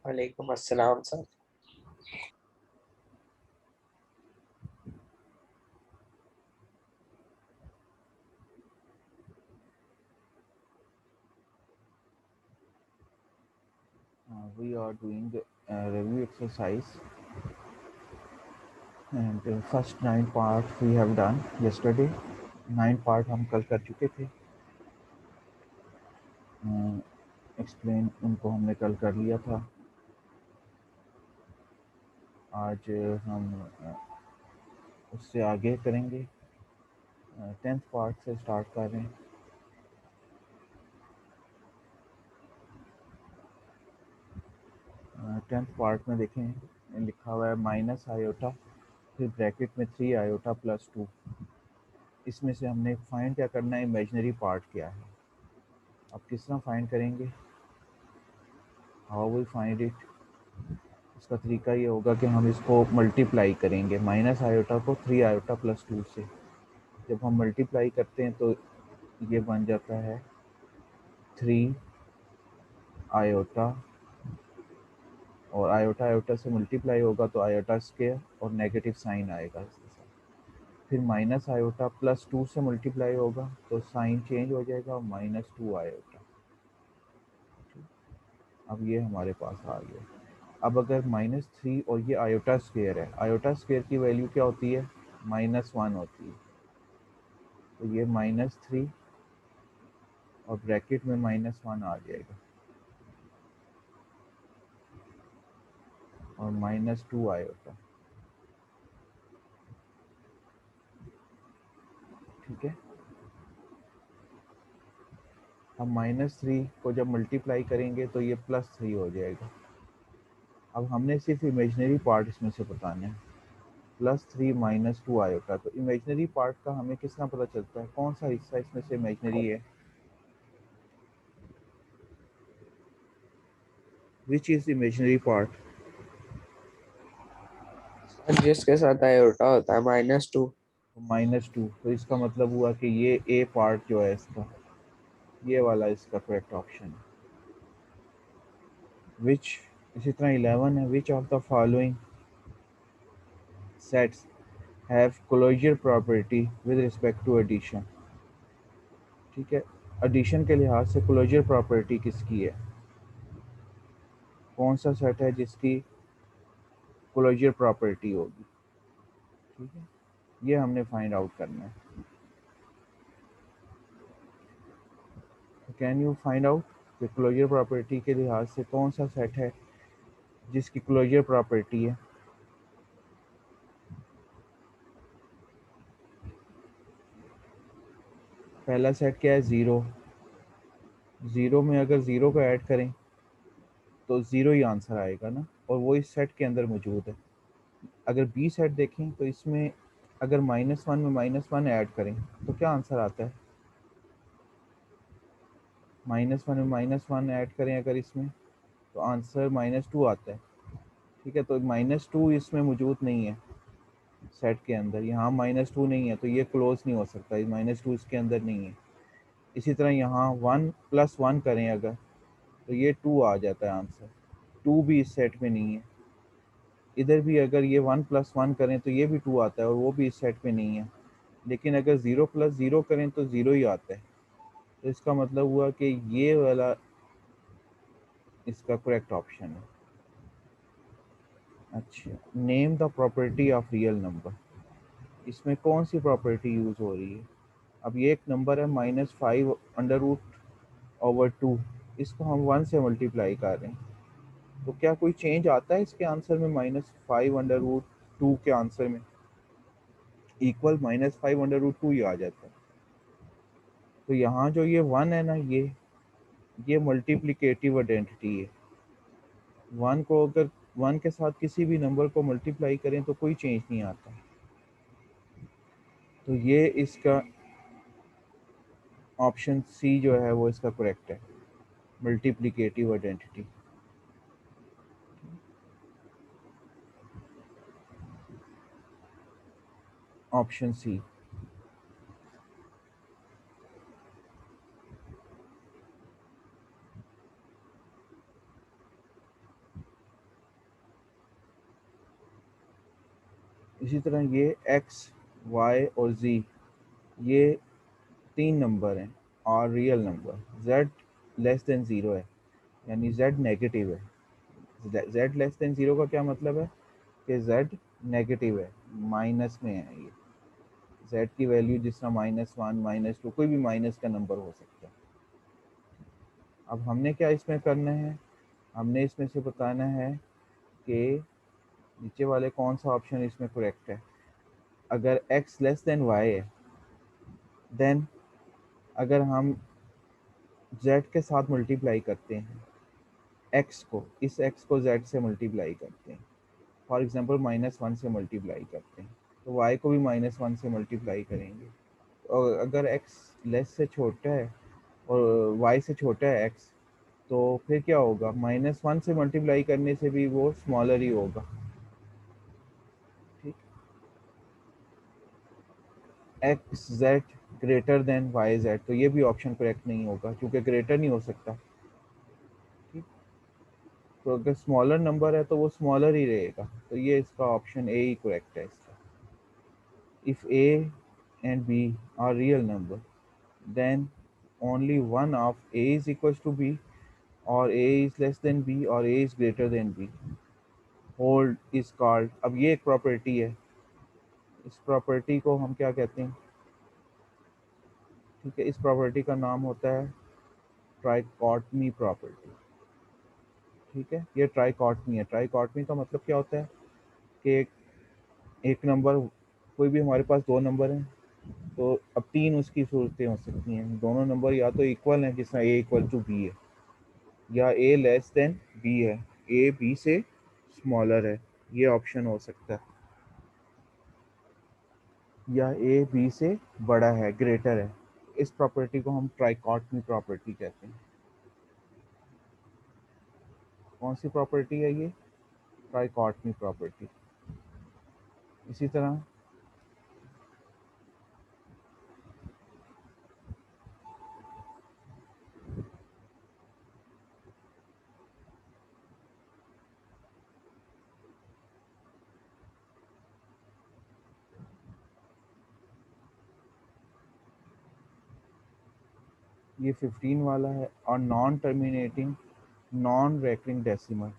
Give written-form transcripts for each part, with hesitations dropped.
वालेकुम अस्सलाम sir. We are doing a review exercise, and first 9 parts we have done yesterday. 9 part हम कल कर चुके थे। एक्सप्लेन उनको हमने कल कर लिया था। आज हम उससे आगे करेंगे। 10th पार्ट से स्टार्ट कर रहे हैं। 10th पार्ट में देखें लिखा हुआ है माइनस आयोटा, फिर ब्रैकेट में 3 आयोटा प्लस 2। इसमें से हमने फाइंड क्या करना है, इमेजिनरी पार्ट क्या है। अब किस तरह फाइंड करेंगे, हाउ वी फाइंड इट। इसका तरीका ये होगा कि हम इसको मल्टीप्लाई करेंगे, माइनस आयोटा को 3 आयोटा प्लस 2 से। जब हम मल्टीप्लाई करते हैं तो ये बन जाता है 3 आयोटा, और आयोटा आयोटा से मल्टीप्लाई होगा तो आयोटा स्क्वायर और नेगेटिव साइन आएगा इसके साथ। फिर माइनस आयोटा प्लस 2 से मल्टीप्लाई होगा तो साइन चेंज हो जाएगा और -2 आयोटा। अब ये हमारे पास आ गया। अब अगर -3 और ये आयोटा स्क्वायर है, आयोटा स्क्वायर की वैल्यू क्या होती है, -1 होती है। तो ये -3 और ब्रैकेट में -1 आ जाएगा और -2 आयोटा। ठीक है। अब -3 को जब मल्टीप्लाई करेंगे तो ये +3 हो जाएगा। अब हमने सिर्फ इमेजनरी पार्ट इसमें से बताना है, +3 -2 आयोटा। तो इमेजनरी पार्ट का हमें किस तरह पता चलता है, कौन सा हिस्सा इसमें से इमेजनरी है, which is imaginary part. Sir जिसके साथ आयोटा होता है -2। -2, तो इसका मतलब हुआ कि ये ए पार्ट जो है इसका, ये वाला इसका करेक्ट ऑप्शन है। विच, इसी तरह 11 है, which of the following sets have closure property with respect to addition. ठीक है, एडिशन के लिहाज से क्लोजर प्रॉपर्टी किसकी है, कौन सा सेट है जिसकी क्लोजर प्रॉपर्टी होगी। ठीक है, ये हमने फाइंड आउट करना है। तो कैन यू फाइंड आउट कि क्लोजर प्रॉपर्टी के लिहाज से कौन सा सेट है जिसकी क्लोजर प्रॉपर्टी है। पहला सेट क्या है, ज़ीरो। ज़ीरो में अगर ज़ीरो को ऐड करें तो ज़ीरो ही आंसर आएगा ना, और वो इस सेट के अंदर मौजूद है। अगर बी सेट देखें तो इसमें अगर -1 में -1 ऐड करें तो क्या आंसर आता है, -1 में -1 ऐड करें अगर इसमें तो आंसर -2 आता है। ठीक है, तो -2 इसमें मौजूद नहीं है सेट के अंदर, यहाँ -2 नहीं है तो ये क्लोज नहीं हो सकता, -2 इसके अंदर नहीं है। इसी तरह यहाँ 1 + 1 करें अगर तो ये 2 आ जाता है आंसर, 2 भी इस सेट में नहीं है। इधर भी अगर ये 1 + 1 करें तो ये भी 2 आता है और वो भी इस सेट में नहीं है। लेकिन अगर 0 + 0 करें तो 0 ही आता है। तो इसका मतलब हुआ कि ये वाला इसका करेक्ट ऑप्शन है। अच्छा, name the property of real number. इसमें कौन सी प्रॉपर्टी यूज़ हो रही है। अब ये एक नंबर है -5/√2, इसको हम 1 से मल्टीप्लाई कर रहे हैं, तो क्या कोई चेंज आता है इसके आंसर में, -5/√2 के आंसर में इक्वल -5/√2 ही आ जाता है। तो यहाँ जो ये 1 है ना, ये मल्टीप्लिकेटिव आइडेंटिटी है। 1 को अगर 1 के साथ किसी भी नंबर को मल्टीप्लाई करें तो कोई चेंज नहीं आता। तो ये इसका ऑप्शन सी जो है वो इसका करेक्ट है, मल्टीप्लिकेटिव आइडेंटिटी, ऑप्शन सी। इसी तरह ये x, y और z ये 3 नंबर हैं और real number. z less than 0 है, यानी z नेगेटिव है। z लेस देन 0 का क्या मतलब है कि z नेगेटिव है, माइनस में है। ये z की वैल्यू जिस तरह -1, -2, कोई भी माइनस का नंबर हो सकता है। अब हमने क्या इसमें करना है, हमने इसमें से बताना है कि नीचे वाले कौन सा ऑप्शन इसमें करेक्ट है। अगर x लेस देन y है, देन अगर हम z के साथ मल्टीप्लाई करते हैं, x को, इस x को z से मल्टीप्लाई करते हैं, फॉर एग्जांपल -1 से मल्टीप्लाई करते हैं, तो y को भी -1 से मल्टीप्लाई करेंगे। और अगर x लेस से छोटा है और y से छोटा है x, तो फिर क्या होगा, -1 से मल्टीप्लाई करने से भी वो स्मॉलर ही होगा। ठीक, x z greater than y z, तो ये भी ऑप्शन करेक्ट नहीं होगा क्योंकि ग्रेटर नहीं हो सकता। ठीक, तो अगर स्मॉलर नंबर है तो वो स्मॉलर ही रहेगा, तो ये इसका ऑप्शन ए ही करेक्ट है इसका। If A and B are real number, then only one of A is equal to B, और A is less than B, और A is greater than B, hold is called. अब ये एक property है, इस property को हम क्या कहते हैं, ठीक है, इस प्रॉपर्टी का नाम होता है ट्राइकॉटमी प्रॉपर्टी। ठीक है, ये ट्राइकॉटमी है। ट्राइकॉटमी का मतलब क्या होता है कि एक नंबर, कोई भी हमारे पास दो नंबर हैं, तो अब तीन उसकी सूरतें हो सकती हैं। दोनों नंबर या तो इक्वल हैं, जिस तरह ए इक्वल टू बी है, या ए लेस देन बी है, ए बी से स्मॉलर है, ये ऑप्शन हो सकता है, या ए बी से बड़ा है, ग्रेटर है। इस प्रॉपर्टी को हम ट्राइकॉटमी प्रॉपर्टी कहते हैं। कौन सी प्रॉपर्टी है ये, ट्राइकॉटमी प्रॉपर्टी। इसी तरह ये 15 वाला है, और non terminating non recurring decimal,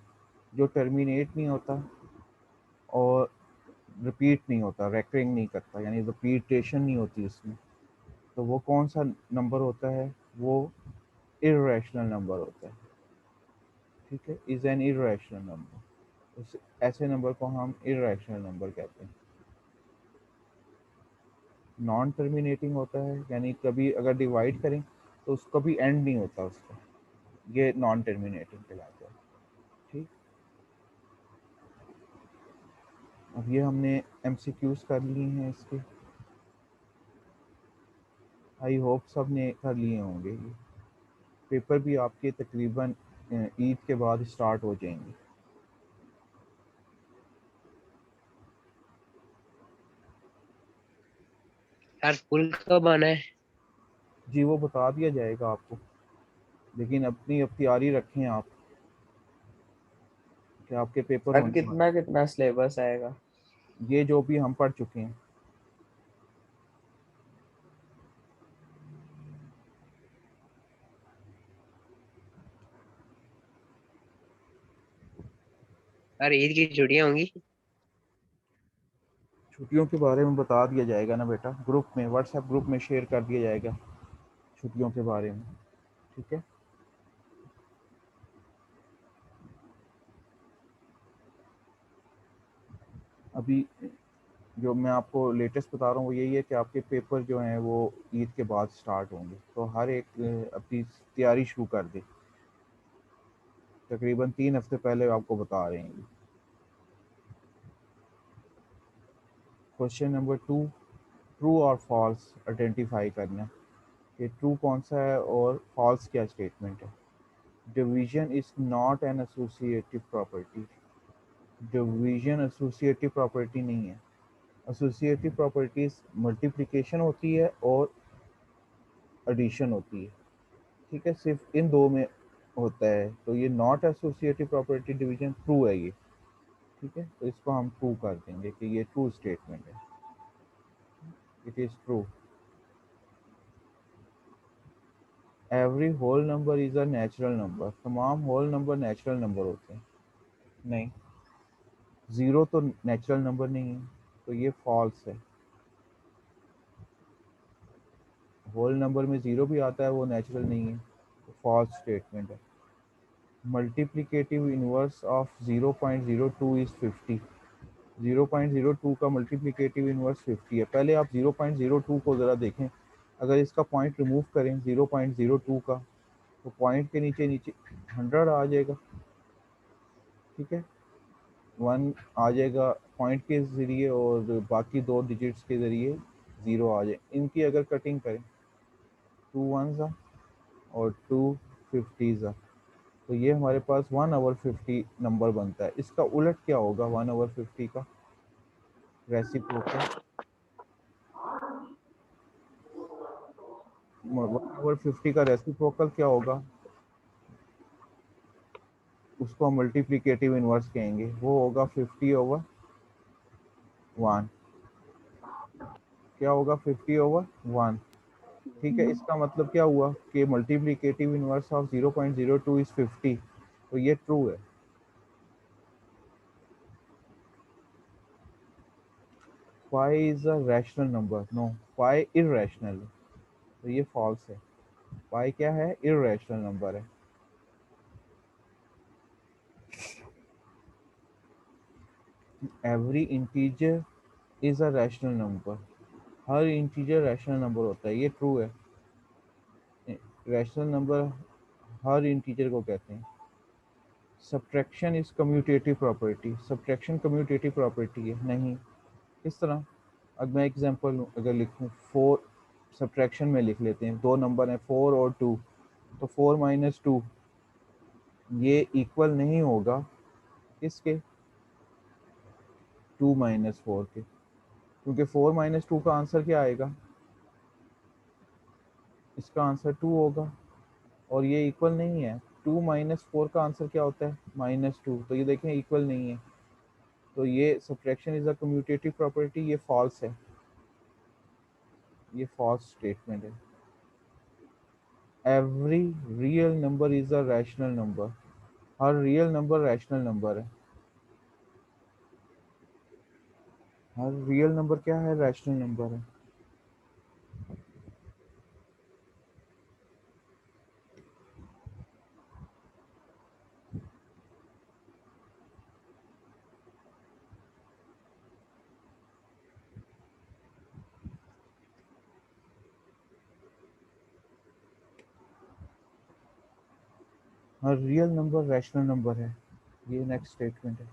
जो टर्मिनेट नहीं होता और रिपीट नहीं होता, रेकरिंग नहीं करता, यानी रिपीटेशन नहीं होती उसमें, तो वो कौन सा नंबर होता है, वो इर्रेशनल नंबर होता है। ठीक है, इज एन इर्रेशनल नंबर, उस ऐसे नंबर को हम इर्रेशनल नंबर कहते हैं। नॉन टर्मिनेटिंग होता है, यानी कभी अगर डिवाइड करें तो उसका भी एंड नहीं होता उसका, ये नॉन टर्मिनेटिंग कहलाता है। ठीक, अब ये हमने एमसीक्यूज कर लिए हैं इसके, आई होप सब ने कर लिए होंगे। ये पेपर भी आपके तकरीबन ईद के बाद स्टार्ट हो जाएंगे। यार स्कूल कब आना है? जी वो बता दिया जाएगा आपको, लेकिन अपनी अब तैयारी रखें आप कि आपके पेपर सर होने कितना वाले, कितना सिलेबस आएगा? ये जो भी हम पढ़ चुके हैं। यार ईद की छुट्टियां होंगी। छुट्टियों के बारे में बता दिया जाएगा ना बेटा, ग्रुप में, व्हाट्सएप ग्रुप में शेयर कर दिया जाएगा छुट्टियों के बारे में। ठीक है, अभी जो मैं आपको लेटेस्ट बता रहा हूँ वो यही है कि आपके पेपर जो हैं वो ईद के बाद स्टार्ट होंगे, तो हर एक अपनी तैयारी शुरू कर दे। तकरीबन 3 हफ्ते पहले आपको बता रहे हैं। क्वेश्चन नंबर 2, ट्रू और फॉल्स आइडेंटिफाई करना, कि ट्रू कौन सा है और फॉल्स क्या स्टेटमेंट है। Division is not an associative property, division associative property नहीं है। एसोसिएटिव प्रॉपर्टीज मल्टीप्लिकेशन होती है और एडिशन होती है। ठीक है, सिर्फ इन दो में होता है, तो ये not associative property, division true है ये। ठीक है, तो इसको हम ट्रू कर देंगे कि ये ट्रू स्टेटमेंट है, it is true. Every whole number is a natural number, तमाम होल नंबर नेचुरल नंबर होते हैं। नहीं, ज़ीरो तो नेचुरल नंबर नहीं है, तो ये फॉल्स है। होल नंबर में ज़ीरो भी आता है, वो नेचुरल नहीं है, तो फॉल्स स्टेटमेंट है। Multiplicative inverse of 0.02 is 50। 0.02 का मल्टीप्लिकेटिव इनवर्स 50 है। पहले आप 0.02 को ज़रा देखें, अगर इसका पॉइंट रिमूव करें 0.02 का, तो पॉइंट के नीचे नीचे 100 आ जाएगा। ठीक है, 1 आ जाएगा पॉइंट के ज़रिए और बाकी 2 डिजिट्स के ज़रिए 0 आ जाए। इनकी अगर कटिंग करें, 2 1s और 2 50s, तो ये हमारे पास 1/50 नंबर बनता है। इसका उलट क्या होगा 1/50 का? रेसिप्रोकल। 1/50 का रेसिप्रोकल क्या होगा? उसको हम मल्टीप्लिकेटिव इनवर्स कहेंगे, वो होगा 50/1। क्या होगा? 50/1। ठीक है, इसका मतलब क्या हुआ कि मल्टीप्लिकेटिव इनवर्स ऑफ 0.02 इज 50, तो ये ट्रू है। Pi is a rational number, no, pi irrational है, तो ये फॉल्स है। पाई क्या है? इररेशनल नंबर है। Every integer is a rational number, हर इंटीजर रैशनल नंबर होता है, ये ट्रू है। रैशनल नंबर हर इंटीजर को कहते हैं। Subtraction is commutative property, subtraction commutative property है नहीं। इस तरह, अब मैं एग्जांपल अगर लिखूं, 4 सब्ट्रैक्शन में लिख लेते हैं, दो नंबर हैं 4 और 2, तो 4 माइनस 2 ये इक्वल नहीं होगा किसके? 2 माइनस 4 के, क्योंकि 4 माइनस 2 का आंसर क्या आएगा? इसका आंसर 2 होगा, और ये इक्वल नहीं है। 2 माइनस 4 का आंसर क्या होता है? -2, तो ये देखें इक्वल नहीं है, तो ये subtraction is a commutative property, ये फॉल्स है, ये फॉल्स स्टेटमेंट है। Every real number is a rational number, हर रियल नंबर रैशनल नंबर है। हर रियल नंबर क्या है? रैशनल नंबर है। हर रियल नंबर रैशनल नंबर है, ये नेक्स्ट स्टेटमेंट है।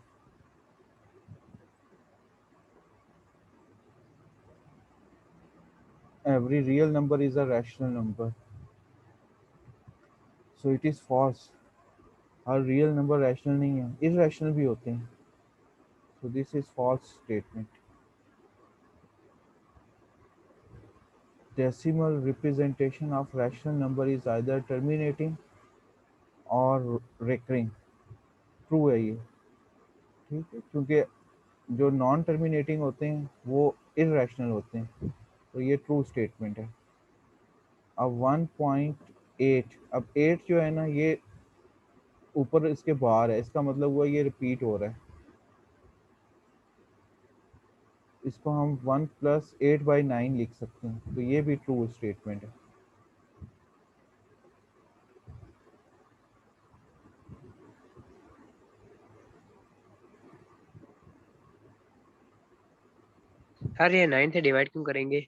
Every real number is a rational number, so it is false. हर रियल नंबर रैशनल नहीं है, इररेशनल भी होते हैं, so this is false statement. Decimal representation of rational number is either terminating और recurring, ट्रू है ये। ठीक है, क्योंकि जो नॉन टर्मिनेटिंग होते हैं वो इररेशनल होते हैं, तो ये ट्रू स्टेटमेंट है। अब 1.8, अब 8 जो है ना, ये ऊपर इसके बाहर है, इसका मतलब हुआ ये रिपीट हो रहा है। इसको हम 1 + 8/9 लिख सकते हैं, तो ये भी ट्रू स्टेटमेंट है। सर ये 9 से डिवाइड क्यों करेंगे?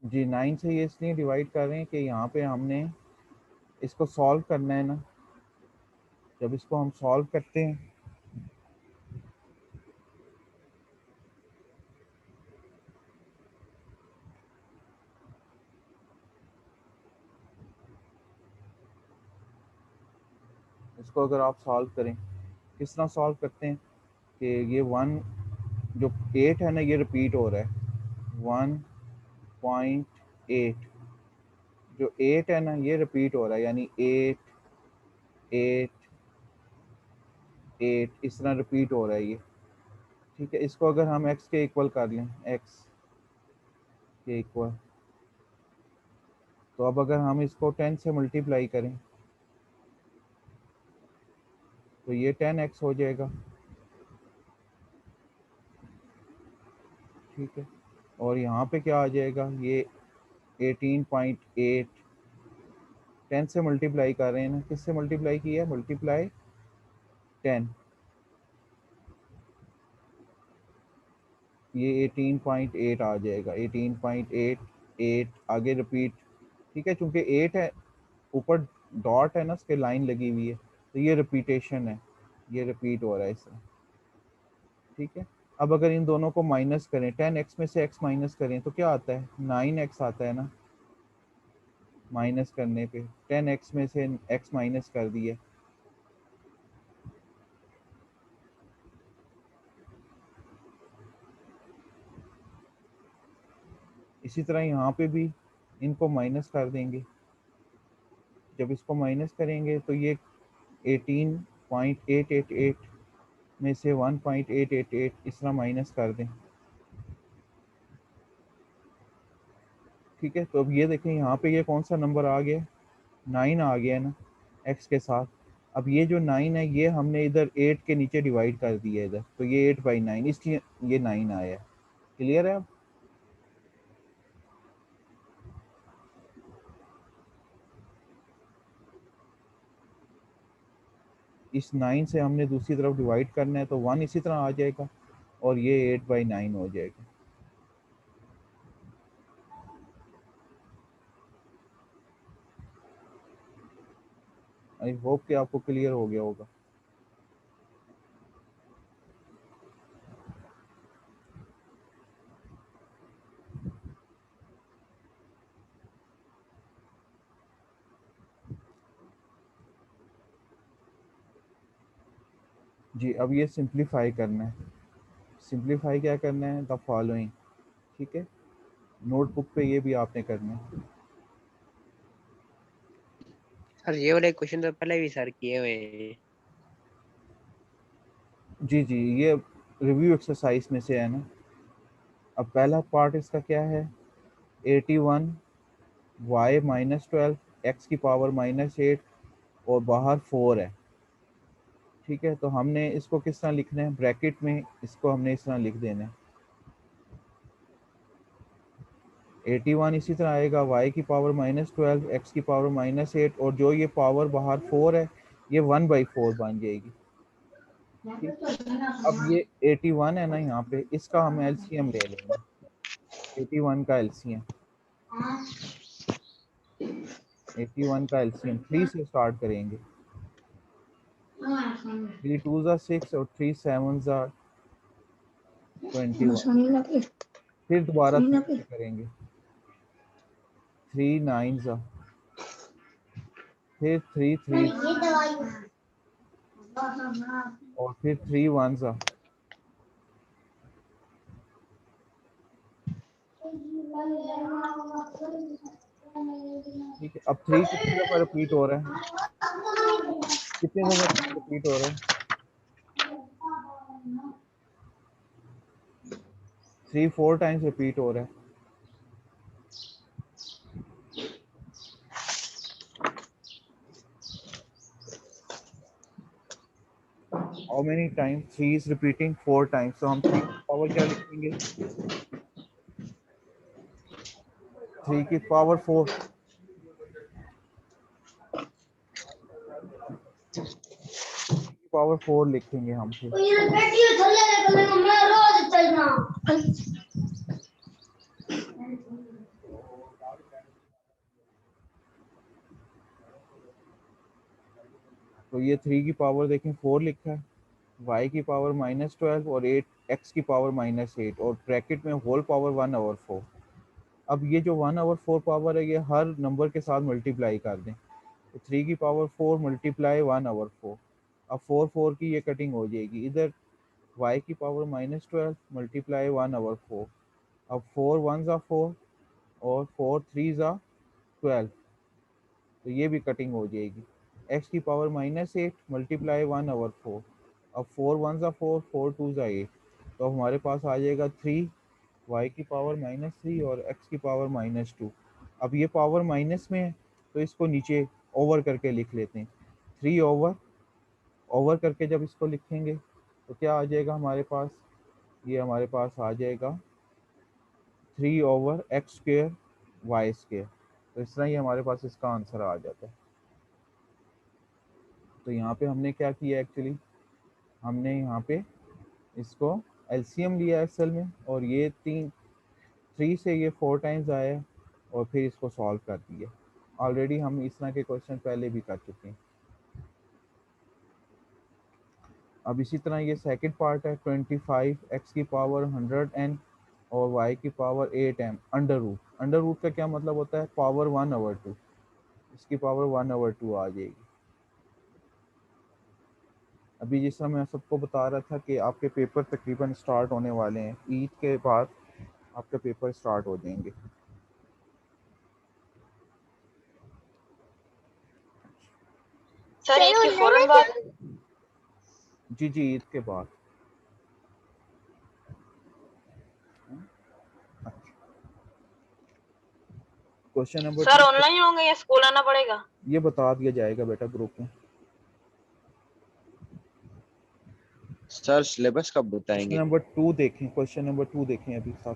जी, 9 से ये इसलिए डिवाइड कर रहे हैं कि यहाँ पे हमने इसको सॉल्व करना है ना। जब इसको हम सॉल्व करते हैं, इसको अगर आप सॉल्व करें, किस तरह सॉल्व करते हैं कि ये 1 जो 8 है ना, ये रिपीट हो रहा है। 1.8 जो 8 है ना, ये रिपीट हो रहा है, यानी 8 8 8 इस तरह रिपीट हो रहा है ये। ठीक है, इसको अगर हम x के इक्वल कर लें, x के इक्वल, तो अब अगर हम इसको 10 से मल्टीप्लाई करें तो ये 10x हो जाएगा। ठीक है, और यहाँ पे क्या आ जाएगा, ये 18.8, 10 से मल्टीप्लाई कर रहे हैं ना, किससे मल्टीप्लाई किया है, मल्टीप्लाई 10, ये 18.8 आ जाएगा, 18.88 आगे रिपीट। ठीक है, चूंकि 8 है, ऊपर डॉट है ना, उसके लाइन लगी हुई है, तो ये रिपीटेशन है, ये रिपीट हो रहा है इससे। ठीक है, अब अगर इन दोनों को माइनस करें, 10x में से x माइनस करें तो क्या आता है, 9x आता है ना, माइनस करने पे 10x में से x माइनस कर दिया। इसी तरह यहाँ पे भी इनको माइनस कर देंगे, जब इसको माइनस करेंगे तो ये 18.888 में से 1.888 इस तरह माइनस कर दें। ठीक है, तो अब ये देखें यहाँ पे ये कौन सा नंबर आ गया, 9 आ गया है ना x के साथ। अब ये जो 9 है ये हमने इधर 8 के नीचे डिवाइड कर दिया है इधर, तो ये 8/9, इसलिए ये 9 आया है। क्लियर है अब, इस 9 से हमने दूसरी तरफ डिवाइड करना है तो 1 इसी तरह आ जाएगा और ये 8/9 हो जाएगा। आई होप कि आपको क्लियर हो गया होगा। जी, अब ये सिंप्लीफाई करना है। सिंप्लीफाई क्या करना है, द फॉलोइंग। ठीक है, नोटबुक पे ये भी आपने करना है। सर ये वाले क्वेश्चन तो पहले भी सर किए हुए हैं। जी जी, ये रिव्यू एक्सरसाइज में से है ना। अब पहला पार्ट इसका क्या है, 81 y माइनस 12 x की पावर -8 और बाहर 4 है। ठीक है, तो हमने इसको किस तरह लिखना है, ब्रैकेट में इसको हमने इस तरह लिख देना है, 81 इसी तरह आएगा, y की पावर -12 x की पावर -8 और जो ये पावर बाहर 4 है ये 1/4 बन जाएगी। ठीक, अब ये 81 है ना, यहाँ पे इसका हम एलसीएम ले लेंगे, 81 का एलसीएम, 81 का एलसीएम 3 से स्टार्ट करेंगे, 3 2 ज़ा 6 और 3 7 ज़ा 21। फिर दोबारा 3 से करेंगे, 3 9 ज़ा, फिर 3 3 और फिर 3 1 ज़ा। ठीक है, अब 3 कितनी दफ़ा रिपीट हो रहा है, कितने दफ़ा रिपीट हो रहा है, 3 4 टाइम्स रिपीट हो रहा है। How many time, 3 is repeating 4 times, तो हम 3 की पावर क्या लिखेंगे, 3 की पावर 4, पावर 4 लिखेंगे हम फिर। तो ये 3 की पावर देखें 4 लिखा है, y की पावर -12 और 8 x की पावर -8 और ब्रैकेट में होल पावर 1/4। अब ये जो 1/4 पावर है ये हर नंबर के साथ मल्टीप्लाई कर दें, तो 3 की पावर 4 मल्टीप्लाई 1/4। अब 4 4 की ये कटिंग हो जाएगी, इधर y की पावर -12 मल्टीप्लाई 1/4। अब 4 1 ज़ा 4 और 4 3 ज़ा 12, तो ये भी कटिंग हो जाएगी, x की पावर -8 मल्टीप्लाई 1/4। अब 4 1 जा 4, 4 2 जा 8, तो हमारे पास आ जाएगा 3 y की पावर -3 और x की पावर -2। अब ये पावर माइनस में है तो इसको नीचे ओवर करके लिख लेते हैं। 3 ओवर करके जब इसको लिखेंगे तो क्या आ जाएगा हमारे पास, ये हमारे पास आ जाएगा 3/x², y²। तो इस तरह ही हमारे पास इसका आंसर आ जाता है। तो यहाँ पे हमने क्या किया एक्चुअली, हमने यहाँ पे इसको एलसीएम लिया एक्सेल में, और ये 3 से ये 4 टाइम्स आया और फिर इसको सॉल्व कर दिया। ऑलरेडी हम इस तरह के क्वेश्चन पहले भी कर चुके हैं। अब इसी तरह ये सेकंड पार्ट है, 25 x की पावर 100n और y की power 8m under root. Under root का क्या मतलब होता है, पावर 1/2, इसकी पावर 1/2 आ जाएगी। अभी जिस समय मैं सबको बता रहा था कि आपके पेपर तकरीबन स्टार्ट होने वाले हैं, ईद के बाद आपके पेपर स्टार्ट हो जाएंगे। सर ईद के फौरन बाद? जी जी, ईद के बाद। क्वेश्चन नंबर सर 2 ऑनलाइन होंगे या स्कूल आना पड़ेगा? ये बता दिया जाएगा बेटा ग्रुप में। सर सिलेबस कब क्वेश्चन बताएंगे? नंबर 2 देखें, क्वेश्चन नंबर 2 देखें अभी साथ।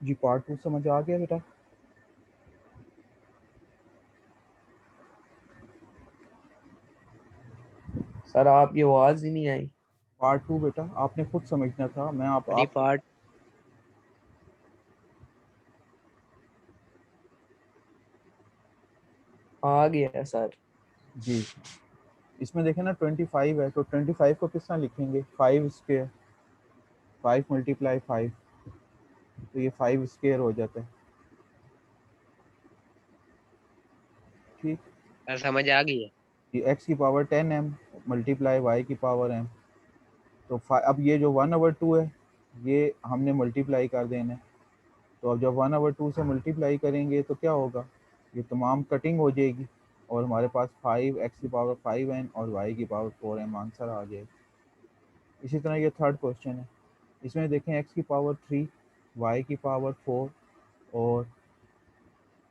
जी पार्ट 2 समझ आ गया बेटा? सर आपकी आवाज ही नहीं आई। पार्ट 2 बेटा आपने खुद समझना था, मैं आप पार्ट आ गया सर। जी इसमें देखें ना 25 है, तो 25 को किस तरह लिखेंगे? 5 स्क्वायर, 5 मल्टीप्लाई 5, तो ये 5 स्क्वायर हो जाता है। ठीक, सर समझ आ गई है। ये x की पावर 10m मल्टीप्लाई y की पावर m, तो अब ये जो 1/2 है ये हमने मल्टीप्लाई कर देना है। तो अब जब 1/2 से मल्टीप्लाई करेंगे तो क्या होगा? ये तमाम कटिंग हो जाएगी और हमारे पास 5x की पावर 5n और y की पावर 4m आंसर आ जाएगा। इसी तरह ये थर्ड क्वेश्चन है, इसमें देखें x की पावर 3, y की पावर 4 और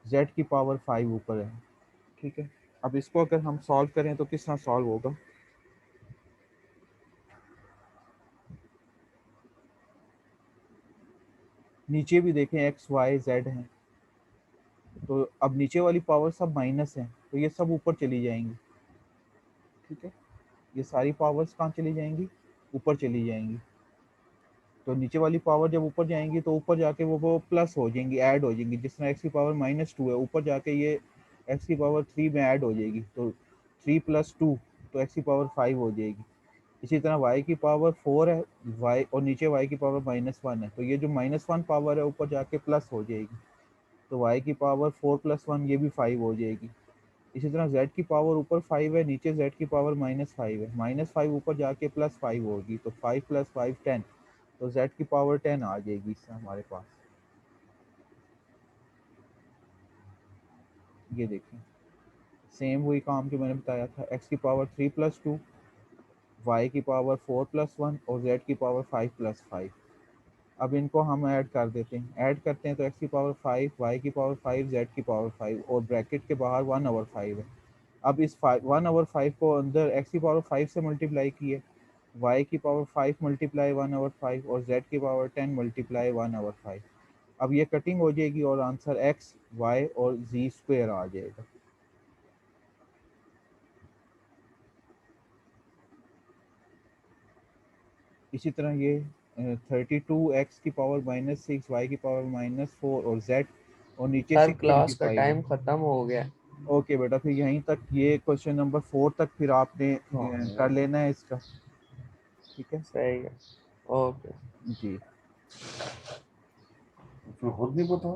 z की पावर 5 ऊपर है। ठीक है, अब इसको अगर हम सॉल्व करें तो किस तरह सॉल्व होगा? नीचे भी देखें x y z हैं, तो अब नीचे वाली पावर सब माइनस हैं, तो ये सब ऊपर चली जाएंगी। ठीक है, ये सारी पावर्स कहाँ चली जाएंगी? ऊपर चली जाएंगी। तो नीचे वाली पावर जब ऊपर जाएंगी तो ऊपर जाके वो प्लस हो जाएंगी, ऐड हो जाएंगी। जिस तरह x की पावर -2 है, ऊपर जाके ये x की पावर 3 में ऐड हो जाएगी, तो 3 + 2 तो x की पावर 5 हो जाएगी। इसी तरह y की पावर 4 है, y और नीचे y की पावर -1 है, तो ये जो -1 पावर है ऊपर जाके प्लस हो जाएगी, तो y की पावर 4 + 1 ये भी 5 हो जाएगी। इसी तरह z की पावर ऊपर 5 है, नीचे z की पावर -5 है, -5 ऊपर जाके +5 होगी, तो 5 + 5 10, तो z की पावर 10 आ जाएगी इससे हमारे पास। ये देखें, सेम वही काम जो मैंने बताया था, x की पावर 3 + 2, y की पावर 4 + 1 और z की पावर 5 + 5। अब इनको हम ऐड कर देते हैं, ऐड करते हैं तो x की पावर 5, y की पावर 5, z की पावर 5 और ब्रैकेट के बाहर 1/5 है। अब इस 1/5 को अंदर x की पावर 5 से मल्टीप्लाई किए, y की पावर 5 मल्टीप्लाई 1/5 और z की पावर 10 मल्टीप्लाई 1/5। अब ये कटिंग हो जाएगी और आंसर x, y और z स्क्वायर आ जाएगा। इसी तरह ये 32x की पावर -6, y की पावर -4 और z और नीचे सर क्लास का 625 टाइम है। खत्म हो गया। ओके बेटा, फिर यहीं तक ये क्वेश्चन नंबर 4 तक फिर आपने कर लेना है इसका। ठीक है, सही है, ओके। जी। खुद नहीं पता।